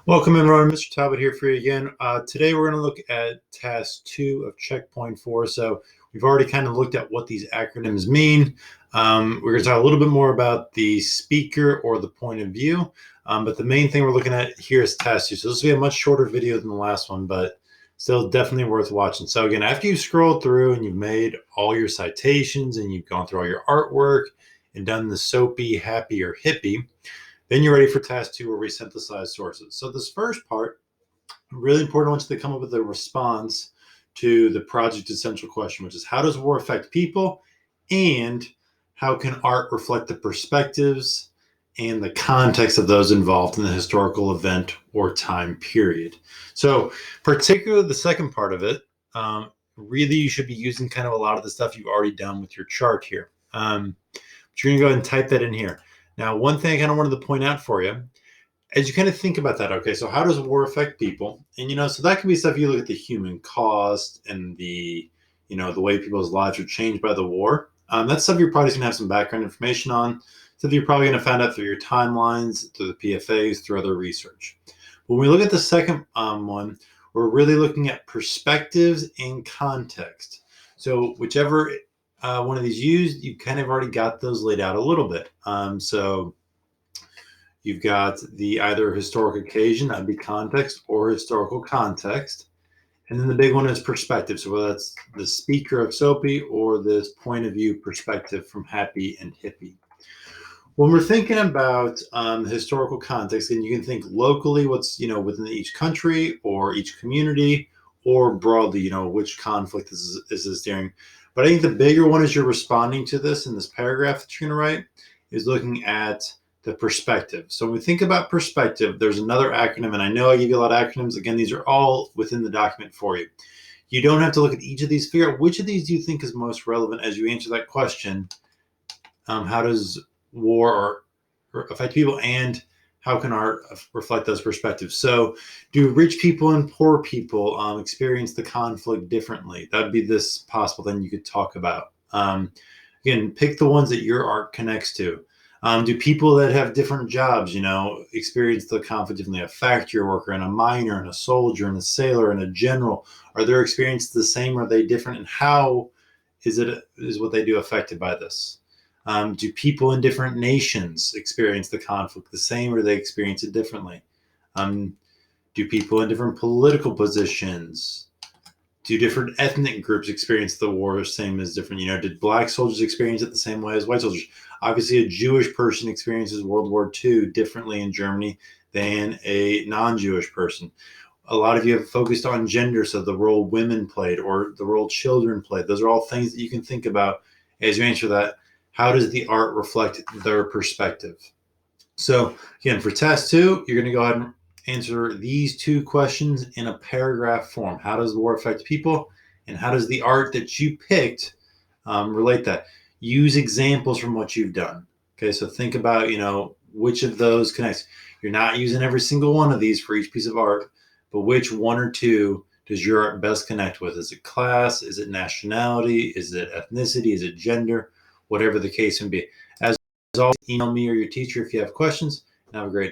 Welcome everyone, Mr. Talbot here for you again. Today we're going to look at task 2 of checkpoint 4. So we've already kind of looked at what these acronyms mean. We're going to talk a little bit more about the speaker or the point of view. But the main thing we're looking at here is task 2. So this will be a much shorter video than the last one, but still definitely worth watching. So again, after you've scrolled through and you've made all your citations and you've gone through all your artwork and done the SOAPy, happy, or hippie, then you're ready for task 2, where we synthesize sources. So this first part, really important, I want you to come up with a response to the project essential question, which is how does war affect people, and how can art reflect the perspectives and the context of those involved in the historical event or time period. So particularly the second part of it, really you should be using kind of a lot of the stuff you've already done with your chart here. But you're going to go ahead and type that in here. Now, one thing I kind of wanted to point out for you, as you kind of think about that, okay, so how does war affect people? And, so that can be stuff you look at the human cost and the way people's lives are changed by the war. That's stuff you're probably going to have some background information on, stuff you're probably going to find out through your timelines, through the PFAs, through other research. When we look at the second one, we're really looking at perspectives and context. So whichever one of these used, you kind of already got those laid out a little bit. So you've got the either historic occasion, that'd be context, or historical context. And then the big one is perspective. So whether that's the speaker of SOAPy or this point of view perspective from happy and hippie. When we're thinking about historical context, and you can think locally, what's within each country or each community, or broadly, which conflict is this during. But I think the bigger one as you're responding to this in this paragraph that you're going to write is looking at the perspective. So when we think about perspective, there's another acronym, and I know I give you a lot of acronyms. Again, these are all within the document for you. You don't have to look at each of these. Figure out which of these do you think is most relevant as you answer that question. How does war or affect people, and how can art reflect those perspectives? So do rich people and poor people experience the conflict differently? That'd be this possible thing you could talk about. Again, pick the ones that your art connects to. Do people that have different jobs, experience the conflict differently? A factory worker and a miner and a soldier and a sailor and a general, are their experiences the same? Or are they different? And how is what they do affected by this? Do people in different nations experience the conflict the same, or do they experience it differently? Do people in different political positions, do different ethnic groups experience the war the same as different? Did black soldiers experience it the same way as white soldiers? Obviously, a Jewish person experiences World War II differently in Germany than a non-Jewish person. A lot of you have focused on gender, so the role women played or the role children played. Those are all things that you can think about as you answer that. How does the art reflect their perspective? So again, for task 2, you're going to go ahead and answer these 2 questions in a paragraph form. How does the war affect people? And how does the art that you picked relate that? Use examples from what you've done. Okay, so think about, which of those connects. You're not using every single one of these for each piece of art, but which one or two does your art best connect with? Is it class? Is it nationality? Is it ethnicity? Is it gender? Whatever the case may be. As always, email me or your teacher if you have questions, and have a great day.